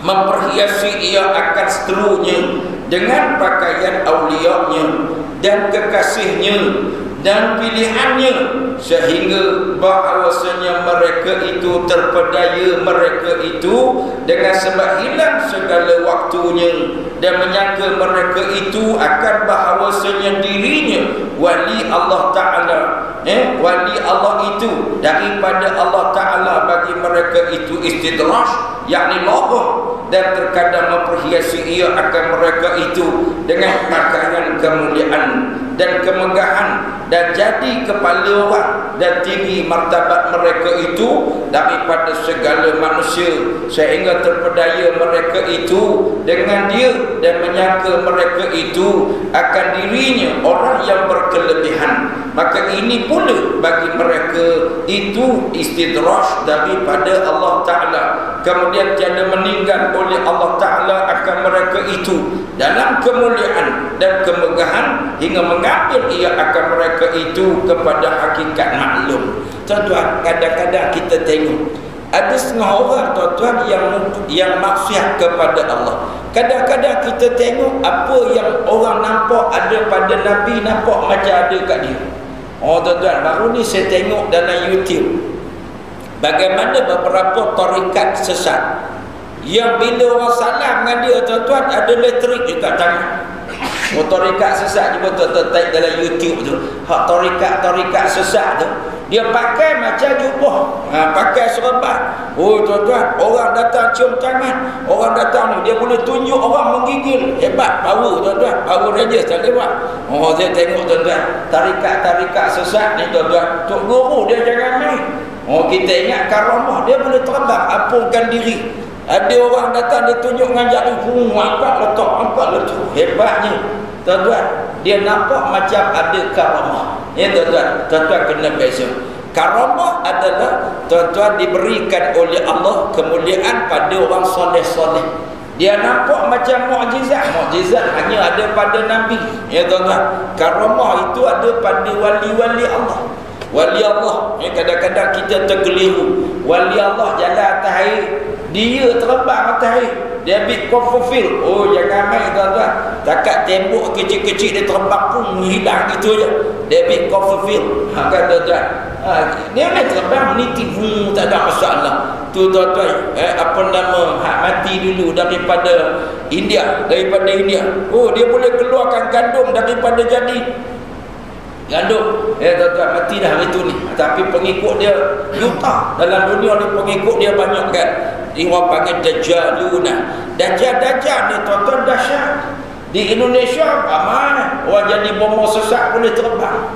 memperhiasi ia akan seterunya dengan pakaian aulianya dan kekasihnya dan pilihannya, sehingga bahawasanya mereka itu terpedaya mereka itu dengan sebab hilang segala waktunya dan menyangka mereka itu akan bahawasanya dirinya wali Allah Ta'ala, wali Allah itu daripada Allah Ta'ala. Bagi mereka itu istidraj, yakni logah, dan terkadang memperhiasi ia akan mereka itu dengan pakaian kemuliaan dan kemegahan, dan jadi kepala orang dan tinggi martabat mereka itu daripada segala manusia, sehingga terpedaya mereka itu dengan dia dan menyangka mereka itu akan dirinya orang yang berkelebihan. Maka ini pula bagi mereka itu istidraj daripada Allah Ta'ala, kemudian tiada meninggal oleh Allah Ta'ala akan mereka itu dalam kemuliaan dan kemegahan, hingga mengambil ia akan mereka itu kepada hakikat maklum. Tuan-tuan, kadang-kadang kita tengok ada setengah orang tuan-tuan yang maksiat kepada Allah. Kadang-kadang kita tengok apa yang orang nampak ada pada Nabi, nampak macam ada kat dia. Oh tuan-tuan, baru ni saya tengok dalam YouTube bagaimana beberapa tarikat sesat yang bila orang salam dengan dia tuan-tuan, ada elektrik dekat tangan. Oh, tarikat sesat je betul-betul type dalam YouTube tu. Hak tarikat sesat tu, dia pakai macam jubah, pakai serban. Oh tuan-tuan, orang datang cium tangan, orang datang ni dia boleh tunjuk orang menggigil. Hebat, power tuan-tuan, power Rangers tak lewat. Oh, saya tengok tuan-tuan, tarikat sesat ni tuan-tuan, Tok Guru dia jangan main. Oh, kita ingat karamah, dia boleh terbang, apungkan diri. Ada orang datang dia tunjuk dengan jari, angkat letak. Hebatnya tuan-tuan, dia nampak macam ada karamah. Ya tuan-tuan, tuan-tuan kena beza. Karamah adalah tuan-tuan diberikan oleh Allah kemuliaan pada orang soleh-soleh. Dia nampak macam mukjizat hanya ada pada Nabi. Ya tuan-tuan, karamah itu ada pada wali-wali Allah. Wali Allah, kadang-kadang kita terkeliru. Wali Allah jalan atas air, dia terbang atas air, dia ambil kofofil. Oh jangan main tuan-tuan, takat tembok kecil-kecil dia terbang pun hilang gitu je. Dia ambil kofofil. Kan tuan-tuan, dia boleh terbang meniti, tak ada masalah. Tu tuan-tuan, apa nama, hak mati dulu daripada India. Oh dia boleh keluarkan gandum daripada jadi gandum. Tuan-tuan, mati dah hari tu ni, tapi pengikut dia juta dalam dunia ni, pengikut dia banyak kan. Orang panggil Dajjaluna. Dajjal ni tuan-tuan dahsyat. Di Indonesia ramai orang jadi bomo sesat boleh terbang.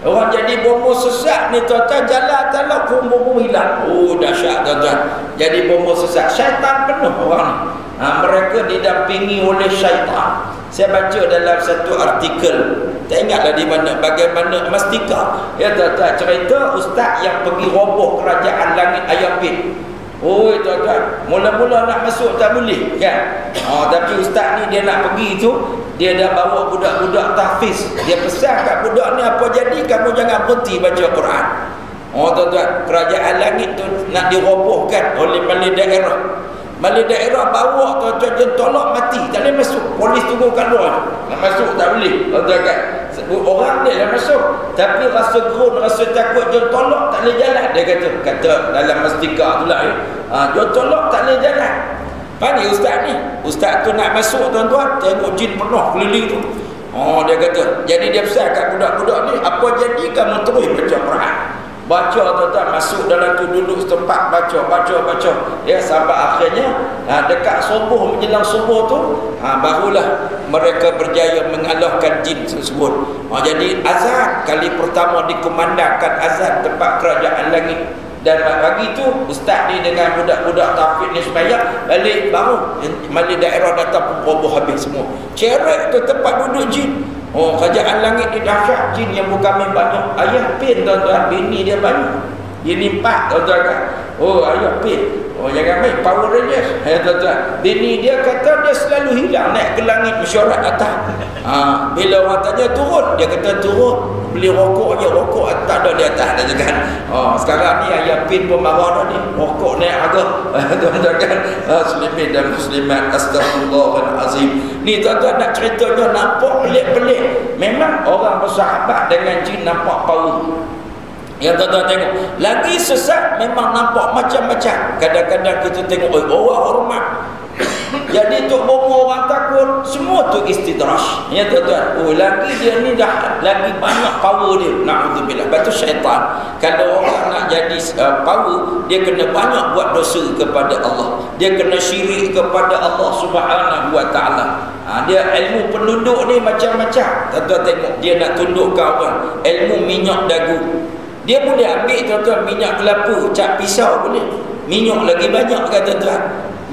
Orang jadi bomo sesat ni tuan-tuan, jalan talak pun bomo hilang. Oh dahsyat tuan-tuan, jadi bomo sesat. Syaitan penuh orang ni. Mereka didampingi oleh syaitan. Saya baca dalam satu artikel, tak ingatlah di mana, bagaimana Mastika, ya tuan-tuan, cerita ustaz yang pergi roboh kerajaan langit Ayapit. Oh tuan-tuan, mula-mula nak masuk tak boleh kan. Tapi ustaz ni dia nak pergi tu, dia dah bawa budak-budak tahfiz. Dia pesan kat budak ni, apa jadi kamu jangan berhenti baca Quran. Tuan-tuan, kerajaan langit tu nak dirobohkan oleh balai daerah. Balai daerah bawa tuan-tuan, dia tolak mati, tak boleh masuk. Polis tunggu kat luar, nak masuk tak boleh. Tuan-tuan kan, orang dia dah masuk, tapi rasa gerun, rasa takut, dia tolak tak boleh jalan. Dia kata dalam Mastika tu lah, dia tolak tak boleh jalan. Pani ustaz ni, ustaz tu nak masuk tuan-tuan, tengok jin penuh keliling tu. Dia kata, jadi dia pesan kat budak-budak ni, apa jadi kamu terus baca Quran. Baca tuan-tuan, masuk dalam tu, duduk setempat, baca. Ya, sampai akhirnya dekat subuh, menjelang subuh tu, barulah mereka berjaya mengalahkan jin tersebut. Jadi azan kali pertama dikumandangkan, azan tempat kerajaan langit. Dan pagi tu ustaz ni dengan budak-budak tahfiz ni sembahyang, balik baru balik daerah datang pun roboh habis semua. Cerek tu tempat duduk jin. Kerajaan langit ni dahsyat, jin yang berkami banyak. Ayah pin tuan-tuan, bini dia banyak, bini 4 tuan-tuan kan. Ayah pin. Oh jangan main Power Rangers. Tuan-tuan. Bini dia kata dia selalu hilang naik ke langit mesyuarat atas. Bila orang tanya turun, dia kata turun beli rokok je, rokok tak ada di atas dah kan. Sekarang ni ayah pin pun marah dah ni. Rokok naik harga. Tuan-tuan kan. Muslimin dan muslimat, astagfirullahalazim. Ni tuan-tuan nak ceritanya nampak pelik-pelik. Memang orang bersahabat dengan jin nampak power. Ya tuan-tuan tengok, lagi sesat memang nampak macam-macam. Kadang-kadang kita tengok orang hormat. Jadi tu bomo orang takut, semua tu istidraj. Ya tuan-tuan. Lagi dia ni dah lagi banyak power dia. Na'udzubillah. Batu syaitan. Kalau orang nak jadi power, dia kena banyak buat dosa kepada Allah. Dia kena syirik kepada Allah Subhanahu wa taala. Dia ilmu penduduk ni macam-macam. Tuan-tuan tengok, dia nak tunduk ke orang. Ilmu minyak dagu. Dia boleh ambil tuan-tuan minyak kelapa, cap pisau boleh. Minyak lagi banyak kan tuan-tuan.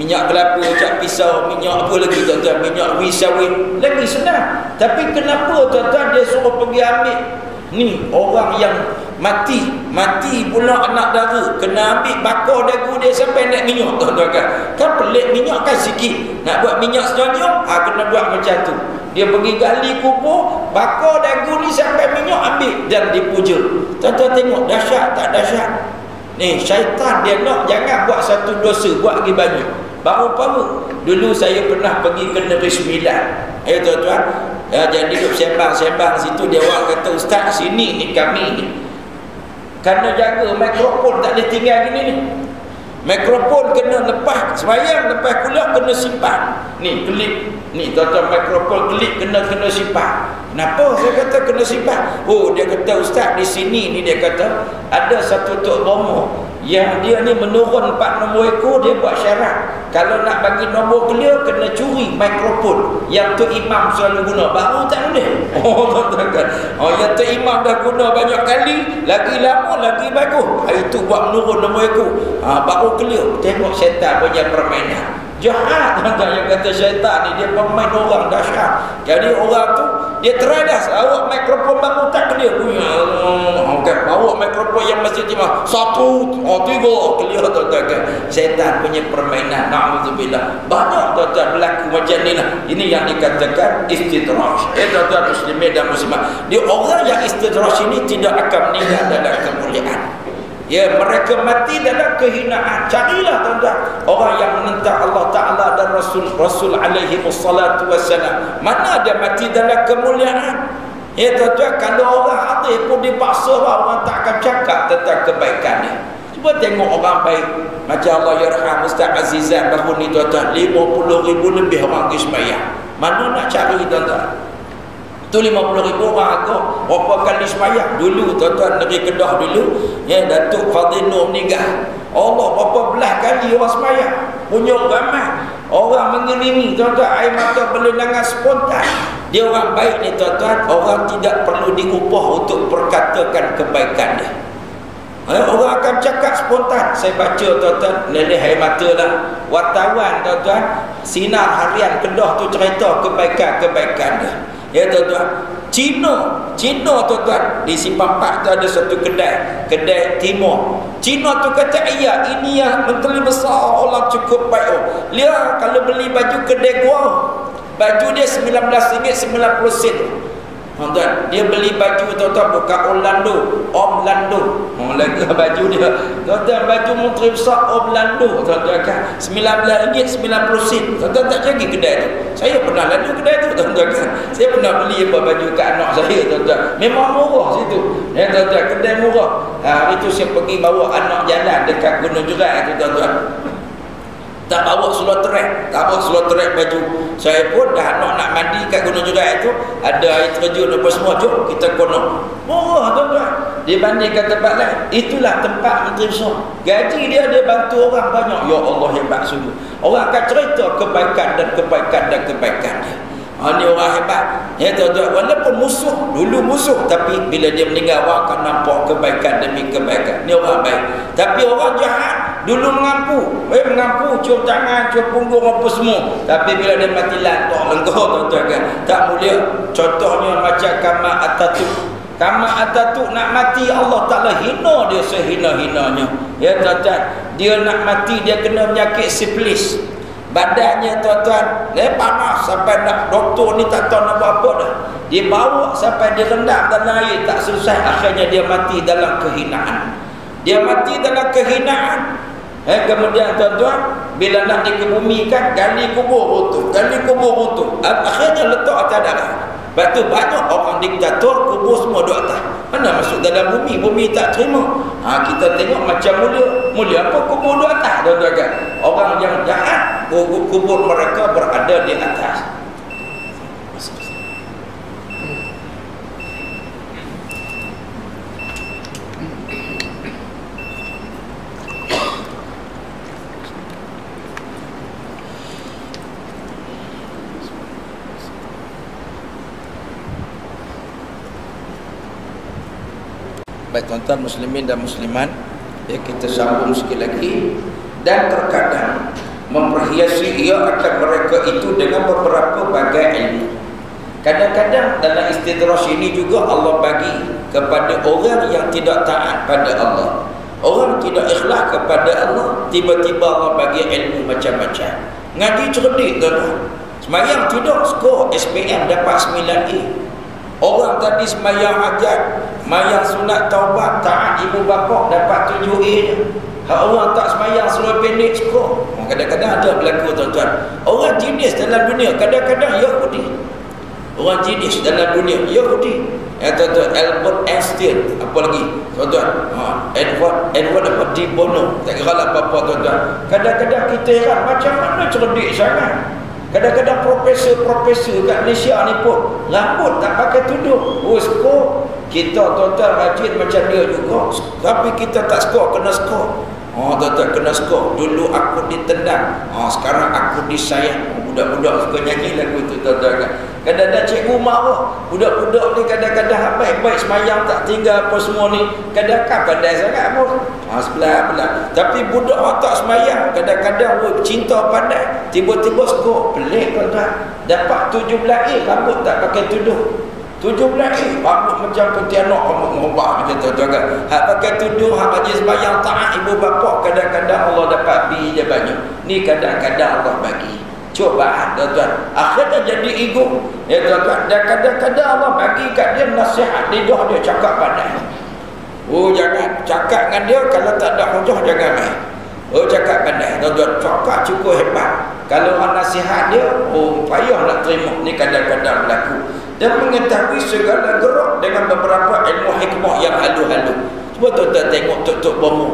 Minyak kelapa, cap pisau, minyak apa lagi tuan-tuan, minyak wisawit, lagi senang. Tapi kenapa tuan-tuan dia suruh pergi ambil ni orang yang mati pula anak dara, kena ambil bakar dagu dia sampai naik minyak tuan-tuan kan pelik minyak kan sikit, nak buat minyak senyum kena buat macam tu. Dia pergi gali kubur, bakar dagu ni sampai minyak ambil dan dipuja. Tuan-tuan tengok dahsyat tak dahsyat. Ni syaitan dia nak jangan buat satu dosa, buat lagi banyak. Baru power. Dulu saya pernah pergi ke Negeri Sembilan. Tuan-tuan. Jadi duduk sembang-sembang situ, dia orang kata, ustaz sini ni kami ni kena jaga mikrofon tak boleh tinggal gini ni. Mikrofon kena lepas sembahyang, lepas kuliah kena simpan. Ni klip ni tuan-tuan, mikrofon klip kena simpan. Kenapa saya kata kena simpan? Dia kata ustaz di sini ni, dia kata ada satu tok bomo yang dia ni menurun 4 nombor ekor. Dia buat syarat kalau nak bagi nombor clear kena curi mikrofon yang Tok Imam selalu guna, baru tak boleh. Tuan-tuan kan. Yang Tok Imam dah guna banyak kali, lagi lama lagi bagus. Itu buat menurun nombor ekor, baru clear. Tengok syaitan punya permainan jahat. Tuan-tuan yang kata syaitan ni dia pemain orang dahsyat. Jadi orang tu dia try dah, awak mikrofon baru tak clear punya. Bawa mikrofon yang masih cuma 1, 3 clear tuan-tuan kan. Syaitan punya permainan. Na'udzubillah. Banyak tuan-tuan berlaku macam ni lah. Ini yang dikatakan istidraj. Tuan-tuan muslimin dan muslimat, dia orang yang istidraj ini tidak akan meninggal dalam kemuliaan. Mereka mati dalam kehinaan. Carilah tuan-tuan orang yang menentang Allah Ta'ala dan Rasul alaihi wassalatu wassalam. Mana dia mati dalam kemuliaan? Tuan-tuan, kalau orang hadir pun dipaksa, orang tak akan cakap tentang kebaikan dia. Cuba tengok orang baik macam Allah yarham Ustaz Azizan baru ni tuan-tuan, 50,000 lebih orang pergi sembahyang. Mana nak cari tuan-tuan? Tu 50,000 orang agak berapa kali sembahyang. Dulu tuan-tuan, negeri Kedah dulu, Datuk Fadil Nur meninggal, Allah berapa belah kali orang sembahyang, punya ramai orang mengiringi tuan-tuan, air mata berlinangan spontan. Dia orang baik ni tuan-tuan, orang tidak perlu diupah untuk perkatakan kebaikan dia. Orang akan cakap spontan. Saya baca tuan-tuan, leleh air mata lah. Wartawan tuan-tuan, Sinar Harian Kedah tu cerita kebaikan-kebaikan dia. Tuan-tuan, Cina tuan-tuan, di Simpang 4 tu ada satu kedai Timur. Cina tu kata, ini yang menteri besar orang cukup baik. Dia kalau beli baju kedai gua, baju dia RM19.90. Tuan-tuan, dia beli baju tuan-tuan bukan Orlando, lagi baju dia tuan-tuan, baju menteri besar Orlando tuan-tuan kan, RM19.90. Tuan-tuan tak cari kedai tu. Saya pernah lalu kedai tu tuan-tuan kan. Saya pernah beli baju kat anak saya tuan-tuan. Memang murah situ. Tuan-tuan, kedai murah. Hari tu saya pergi bawa anak jalan dekat Gunung Jerai tu tuan-tuan. Tak bawa seluar trek baju. Saya pun dah nak mandi kat Gunung Jerai tu, ada air terjun apa semua, jom kita kono. Murah tuan-tuan dibandingkan tempat lain. Itulah tempat menteri besar. Gaji dia bantu orang banyak. Ya Allah, hebat sungguh. Orang akan cerita kebaikan dan kebaikan dia. Ni orang hebat. Tuan-tuan, walaupun dulu musuh, tapi bila dia meninggal orang akan nampak kebaikan demi kebaikan. Ni orang baik. Tapi orang jahat dulu mengampu, cium tangan, cium punggung apa semua. Tapi bila dia mati lantak lenggah tuan-tuan kan, tak mulia. Contohnya macam Kamal Atatürk. Kama Ataturk nak mati, Allah Ta'ala hina dia sehina-hinanya. Ya tuan-tuan, dia nak mati, dia kena penyakit sifilis. Badannya tuan-tuan panas sampai nak, doktor ni tak tahu nak buat apa dah. Dia bawa sampai dia rendam dalam air, tak selesai. Akhirnya dia mati dalam kehinaan. Dia mati dalam kehinaan. Kemudian tuan-tuan, bila nak dikebumikan, gali kubur runtuh, gali kubur runtuh. Akhirnya letak atas darah. Lepas tu banyak orang diktator kubur semua duduk atas. Mana masuk dalam bumi, bumi tak terima. Kita tengok macam mulia apa kubur duduk atas, tuan-tuan kan. Orang yang jahat, kubur mereka berada di atas. Baik tuan-tuan muslimin dan muslimat, kita sambung sikit lagi. Dan terkadang memperhiasi ia akan mereka itu dengan beberapa bagai ilmu. Kadang-kadang dalam istidraj ini juga Allah bagi kepada orang yang tidak taat pada Allah, orang tidak ikhlas kepada Allah, tiba-tiba Allah bagi ilmu macam-macam. Ngaji cerdik tuan-tuan, semayang tidak skor SPM dapat 9A. Orang tadi semayang hajat, semayang sunat taubat, taat ibu bapa dapat 7A. Orang tak semayang seluruh pendek skor. Kadang-kadang ada berlaku tuan-tuan. Orang jenis dalam dunia kadang-kadang Yahudi. Orang jenis dalam dunia Yahudi. Tuan-tuan, Albert Einstein, apa lagi tuan-tuan, Edward apa Di Bono, tak kira lah apa-apa tuan-tuan. Kadang-kadang kita heran macam mana cerdik sangat. Kadang-kadang profesor kat Malaysia ni pun rambut tak pakai tudung. Skor kita tuan-tuan rajin macam dia juga, tapi kita tak skor, kena skor. Tuan-tuan kena skor. Dulu aku ditendang, sekarang aku disayang. Budak-budak suka nyanyi lagu tu tuan-tuan. Kadang-kadang cikgu marah. Budak-budak ni kadang-kadang baik-baik semayang tak tinggal apa semua ni, kadang-kadang pandai sangat pun. Sebelah-belah. Tapi budak orang tak semayang kadang-kadang cinta pandai, tiba-tiba skor pelik tuan-tuan. Dapat 17A, rambut tak pakai tudung. 17A, rambut macam Pontianak, rambut merubah macam tuan-tuan kan. Hak pakai tudung, hak rajin semayang taat ibu bapa, kadang-kadang Allah dapat B je banyak. Ni kadang-kadang Allah bagi cobaan tuan-tuan, akhirnya jadi ego ya tuan-tuan. Dan kadang-kadang Allah bagi kat dia nasihat, lidah dia cakap pandai. Jangan cakap dengan dia kalau tak ada hujah, jangan main. Cakap pandai tuan-tuan, cakap cukup hebat. Kalau orang nasihat dia, payah nak terima. Ni kadang-kadang berlaku. Dan mengetahui segala gerak dengan beberapa ilmu hikmah yang halu-halu. Cuba tuan-tuan tengok tok-tok bomo.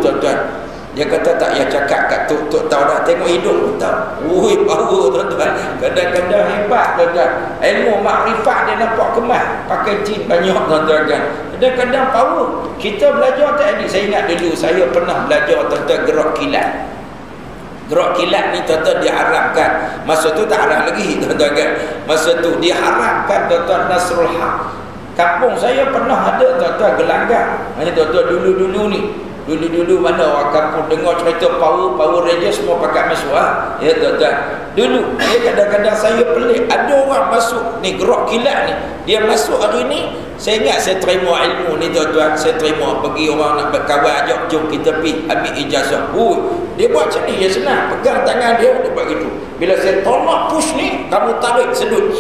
Tuan-tuan, dia kata tak payah cakap kat tok-tok tahu dah, tengok hidung pun tahu. Power tuan-tuan. Kadang-kadang hebat tuan-tuan. Ilmu makrifat dia nampak kemas, pakai jin banyak tuan-tuan kan. Kadang-kadang power. Kita belajar tak adik, saya ingat dulu saya pernah belajar tuan-tuan gerak kilat. Gerak kilat ni tuan-tuan diharamkan. Masa tu tak haram lagi tuan-tuan kan. Masa tu diharamkan tuan-tuan Nasrul Haq. Kampung saya pernah ada tuan-tuan gelanggang. Hanya tuan-tuan dulu-dulu ni. Dulu-dulu mana orang kampung dengar cerita Power Ranger semua pakai masuah. Ya tuan-tuan. Dulu kadang-kadang saya pelik, ada orang masuk ni gerak kilat ni. Dia masuk hari ni, saya ingat saya terima ilmu ni tuan-tuan. Saya terima, pergi orang nak berkawan, ajak jom kita pergi ambil ijazah. Dia buat macam ni, dia senang. Pegang tangan dia buat gitu. Bila saya tolak push ni, kamu tarik, sedut.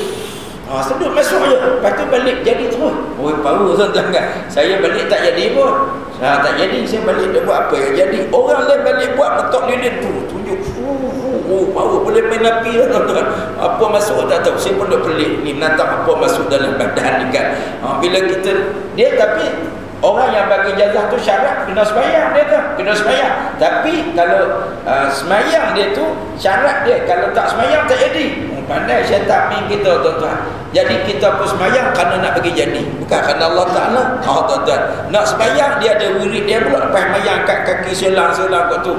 Sedut masuk je. Lepas tu balik jadi terus. Power tuan-tuan kan. Saya balik tak jadi pun. Tak jadi, saya balik dia buat apa yang jadi. Orang lain balik buat letak lilin tu, tunjuk. Power boleh main api lah tuan-tuan. Apa masuk tak tahu. Saya pun dah pelik ni, menantang apa masuk dalam badan ni kan. Bila kita dia, tapi orang yang bagi ijazah tu syarat kena sembahyang dia tu, kena sembahyang. Tapi kalau sembahyang dia tu syarat dia, kalau tak sembahyang tak jadi. Pandai syaitan main kita tuan-tuan. Jadi kita pun sembahyang kerana nak bagi jadi, bukan kerana Allah Ta'ala. Tuan-tuan, nak sembahyang dia ada wirid dia pula. Lepas sembahyang kat kaki selang-selang kat tu.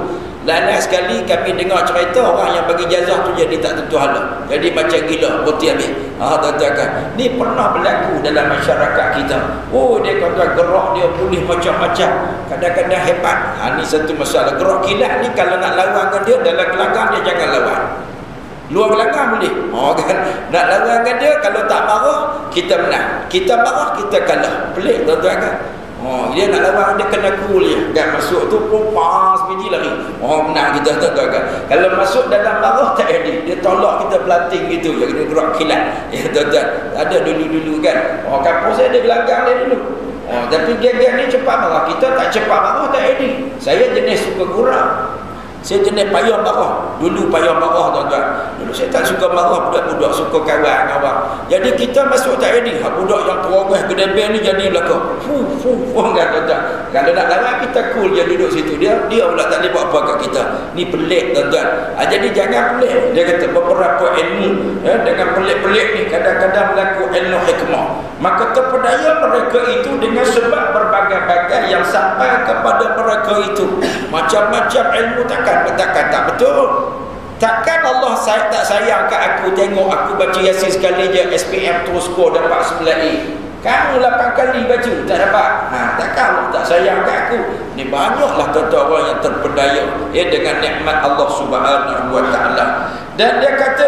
Lain sekali kami dengar cerita orang yang bagi ijazah tu jadi tak tentu hala. Jadi macam gila, putih habis. Tuan-tuan kan. Ni pernah berlaku dalam masyarakat kita. Dia kata gerak dia boleh macam-macam. Kadang-kadang hebat. Ni satu masalah. Gerak kilat ni kalau nak lawan dengan dia dalam gelanggang dia jangan lawan. Luar gelanggang boleh. Kan nak larangkan dia, kalau tak marah kita menang, kita marah kita kalah. Pelik tuan-tuan kan. Dia nak larang dia kena cool je. Kan masuk tu pun pas biji lari. Menang kita tuan-tuan kan. Kalau masuk dalam marah tak jadi. Dia tolak kita pelanting gitu je, dia gerak kilat. Ya tuan-tuan. Ada dulu-dulu kan. Kampung saya ada gelanggang dia dulu. Tapi geng-geng ni cepat marah. Kita tak cepat marah tak jadi. Saya jenis suka gurau. Saya jenis payah marah. Dulu payah marah tuan-tuan. Dulu saya tak suka marah budak-budak, suka kawan-kawan. Jadi kita masuk tak jadi. Budak yang terogah gedebel ni jadi belakang. Kan tuan-tuan. Kalau nak larang kita cool je duduk situ. Dia pula tak boleh buat apa kat kita. Ni pelik tuan-tuan. Jadi jangan pelik. Dia kata beberapa ilmu dengan pelik-pelik ni kadang-kadang berlaku ilmu hikmah. Maka terpedaya mereka itu dengan sebab berbagai-bagai yang sampai kepada mereka itu. Macam-macam ilmu takkan tak betul. Takkan Allah tak sayang kat aku, tengok aku baca Yasin sekali je SPM terus score dapat 9A. Kamu 8 kali baca tak dapat. Takkan Allah tak sayang kat aku. Ni banyaklah tuan-tuan orang yang terpedaya dengan nikmat Allah Subhanahu wa taala. Dan dia kata,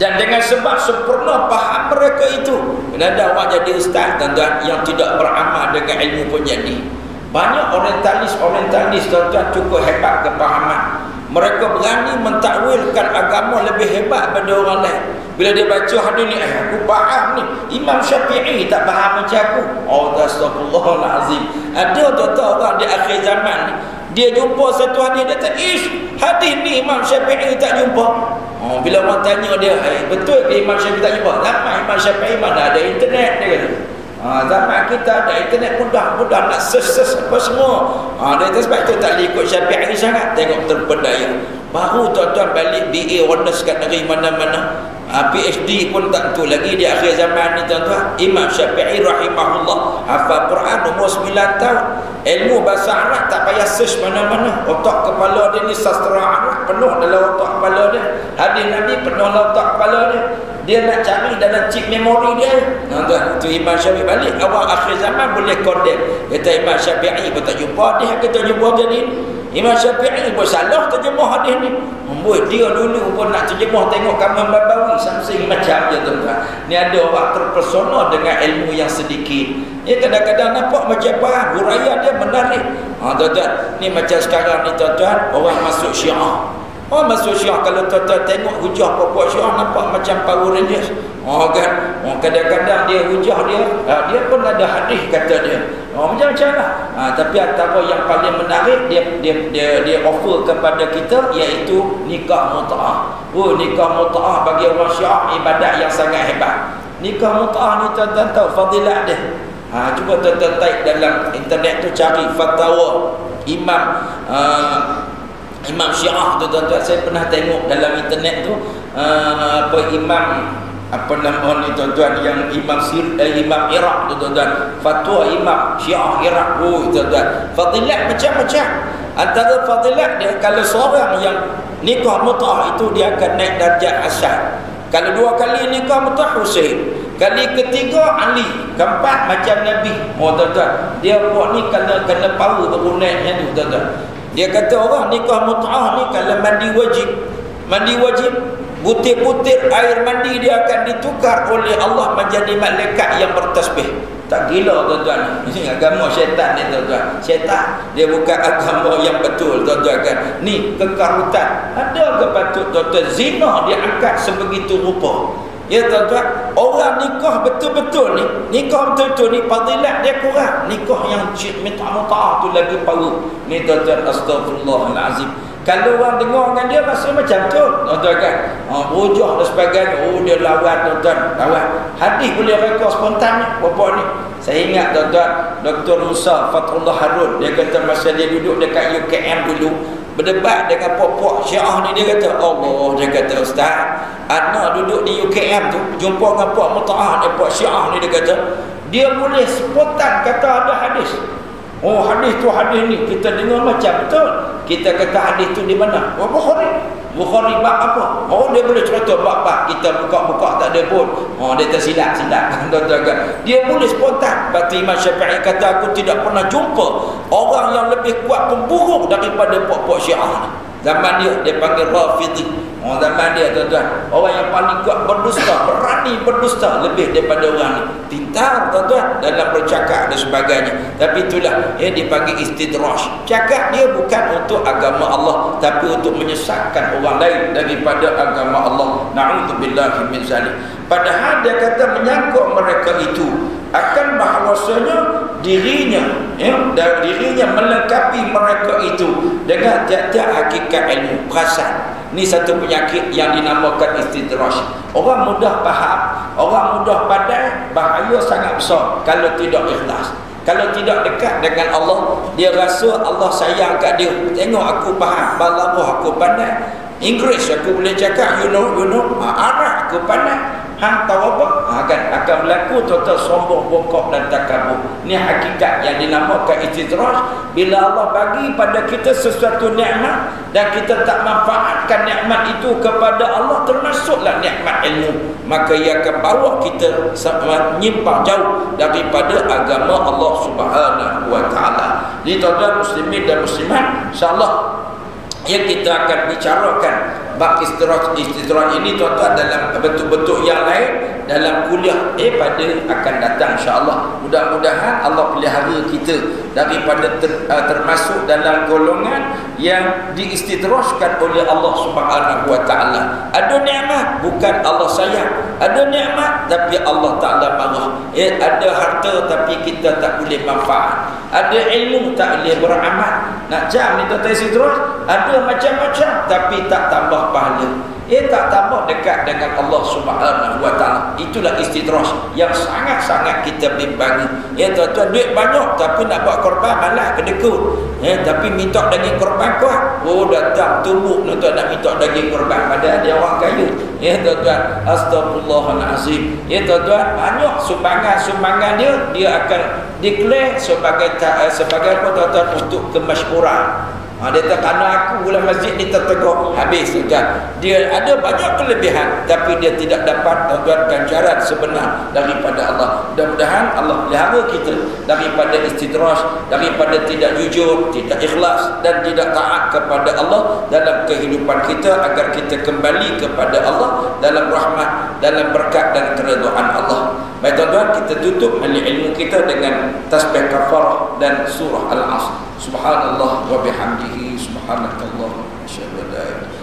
dan dengan sebab sempurna faham mereka itu, ada orang jadi ustaz tuan-tuan yang tidak beramal dengan ilmu pun jadi. Banyak orientalis tuan-tuan cukup hebat kepahaman. Mereka berani mentakwilkan agama lebih hebat daripada orang lain. Bila dia baca hadis ni, aku faham ni. Imam Syafi'i tak faham macam aku. Astagfirullahalazim. Ada tuan-tuan orang di akhir zaman ni, dia jumpa satu hadis, dia kata, hadis ni Imam Syafi'i tak jumpa. Bila orang tanya dia, betul ke Imam Syafi'i tak jumpa? Zaman Imam Syafi'i mana ada internet, dia kata. Zaman kita ada internet, mudah nak search apa semua. Dia kata sebab itu tak boleh ikut Syafi'i sangat. Tengok terpedaya. Baru tuan-tuan balik BA honors kat negeri mana-mana. PhD pun tak tentu lagi di akhir zaman ni tuan-tuan. Imam Syafi'i rahimahullah hafal Quran umur 9 tahun. Ilmu bahasa Arab tak payah search mana-mana. Otak kepala dia ni sastra Arab penuh dalam otak kepala dia. Hadis Nabi penuh dalam otak kepala dia. Dia nak cari dalam chip memori dia. Tuan-tuan, tu Imam Syafi'i balik awal akhir zaman boleh kondem. Kata Imam Syafi'i pun tak jumpa hadis, kita jumpa jadi Imam Syafi'i pun salah terjemah hadis ni. Membuat dia dulu pun nak terjemah tengok kaman Babawi samsing macam je tuan-tuan. Ni ada orang terpesona dengan ilmu yang sedikit. Kadang-kadang nampak macam faham, huraian dia menarik. Tuan-tuan, ni macam sekarang ni tuan-tuan, orang masuk Syiah. Masuk Syiah, kalau tuan-tuan tengok hujah pokok Syiah nampak macam Power Rangers. Kan? Kadang-kadang dia hujah dia pun ada hadis kata dia. Macam-macam lah. Tapi antara yang paling menarik dia offer kepada kita iaitu nikah mut'ah. Nikah mut'ah bagi orang Syiah ibadat yang sangat hebat. Nikah mut'ah ni tuan-tuan tahu fadilat dia. Cuba tuan-tuan type dalam internet tu cari fatwa Imam Syiah tu tuan-tuan. Saya pernah tengok dalam internet tu Imam apa nama ni tuan-tuan yang Imam Iraq tu tuan-tuan. Fatwa Imam Syiah Iraq tuan-tuan. Fadilat macam-macam. Antara fadilat dia, kalau seorang yang nikah mut'ah itu dia akan naik darjat Hasan. Kalau 2 kali nikah mut'ah Husain. Kali ketiga Ali, keempat macam Nabi. Tuan-tuan, dia buat ni kena power baru naiknya tu tuan-tuan. Dia kata orang nikah mut'ah ni kalau mandi wajib, butir-butir air mandi dia akan ditukar oleh Allah menjadi malaikat yang bertasbih. Tak gila tuan-tuan. Ini agama syaitan ni tuan-tuan. Syaitan dia bukan agama yang betul tuan-tuan kan. Ni kekarutan. Ada ke patut tuan-tuan zina dia angkat sebegitu rupa? Ya tuan-tuan, orang nikah betul-betul ni fadilat dia kurang. Nikah yang mut'ah tu lagi power. Ni tuan-tuan, astagfirullahalazim. Kalau orang dengar dengan dia rasa macam betul tuan-tuan kan. Berujah dan sebagainya. Dia lawan tuan-tuan, lawan. Hadis boleh rekod spontan ni bapak ni. Saya ingat tuan-tuan, Dr. Musa Fathullah Harun, dia kata masa dia duduk dekat UKM dulu berdebat dengan pok-pok Syiah ni, dia kata dia kata ustaz, anak duduk di UKM tu jumpa dengan pok mut'ah ni, pok Syiah ni, dia kata dia boleh spontan kata ada hadis. Hadis tu hadis ni kita dengar macam betul. Kita kata hadis tu di mana? Bukhari bab apa? Dia boleh cerita bab-bab kita buka-buka tak ada pun. Dia tersilap. Dia boleh spontan. Berarti Imam Syafi'i kata aku tidak pernah jumpa orang yang lebih kuat pemburuk daripada pok-pok Syiah ni. Zaman dia panggil Rafidhi. Zaman dia tuan-tuan, orang yang paling kuat berdusta, berani berdusta lebih daripada orang ni. Pintar tuan-tuan dalam bercakap dan sebagainya. Tapi itulah dipanggil istidraj. Cakap dia bukan untuk agama Allah, tapi untuk menyesatkan orang lain daripada agama Allah. Na'udzubillahi min zalik. Padahal dia kata menyangkut mereka itu akan bahawasanya dirinya melengkapi mereka itu dengan tiap-tiap hakikat ilmu perasaan. Ni satu penyakit yang dinamakan istidraj. Orang mudah faham, orang mudah pandai, bahaya sangat besar kalau tidak ikhlas. Kalau tidak dekat dengan Allah, dia rasa Allah sayang kat dia. Tengok aku faham, balaghah aku pandai, Inggeris aku boleh cakap, you know, Arab aku pandai. Hang tahu apa? Akan berlaku total sombong, bongkok dan takabur. Ini hakikat yang dinamakan istidraj. Bila Allah bagi pada kita sesuatu nikmat dan kita tak manfaatkan nikmat itu kepada Allah, termasuklah nikmat ilmu, maka ia akan bawa kita menyimpang jauh daripada agama Allah Subhanahu wa taala. Jadi tuan-tuan muslimin dan muslimat, insya-Allah yang kita akan bicarakan bab istidraj ini tuan-tuan dalam bentuk-bentuk yang lain dalam kuliah pada akan datang insya-Allah. Mudah-mudahan Allah pelihara kita daripada termasuk dalam golongan yang diistidrajkan oleh Allah Subhanahu wa taala. Ada nikmat bukan Allah sayang, ada nikmat tapi Allah Taala marah. Ada harta tapi kita tak boleh manfaat. Ada ilmu tak boleh beramal. Nak jam ni tuan-tuan istidraj, ada macam-macam tapi tak tambah pahala. Tak tambah dekat dengan Allah Subhanahu wa taala. Itulah istidraj yang sangat-sangat kita bimbangi. Tuan-tuan, duit banyak tapi nak buat korban malah kedekut. Tapi minta daging korban kuat. Datang tumbuk tuan-tuan nak minta daging korban padahal dia orang kaya. Tuan-tuan, astagfirullahalazim. Tuan-tuan, banyak sumbangan dia akan declare sebagai apa tuan-tuan, untuk kemasyhuran. Dia tak kerana aku dalam masjid ni tertegak, habis tuan. Dia ada banyak kelebihan tapi dia tidak dapat tuan-tuan ganjaran sebenar daripada Allah. Mudah-mudahan Allah pelihara kita daripada istidraj, daripada tidak jujur, tidak ikhlas dan tidak taat kepada Allah dalam kehidupan kita, agar kita kembali kepada Allah dalam rahmat, dalam berkat dan keridhaan Allah. Baik tuan-tuan, kita tutup majlis ilmu kita dengan tasbih kafarah dan surah Al-Asr. Subhanallah wa bihamdihi, subhanakallah wa asyhadu an la ilaha illa anta.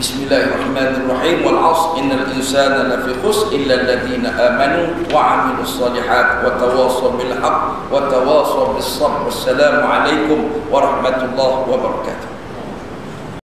Bismillahirrahmanirrahim. Wal 'asr innal insana lafi khusr illa alladziina aamanu wa 'amilus shalihaat wa tawassaw bil haqq wa tawassaw bis sabr. Wassalamu alaikum warahmatullahi wabarakatuh.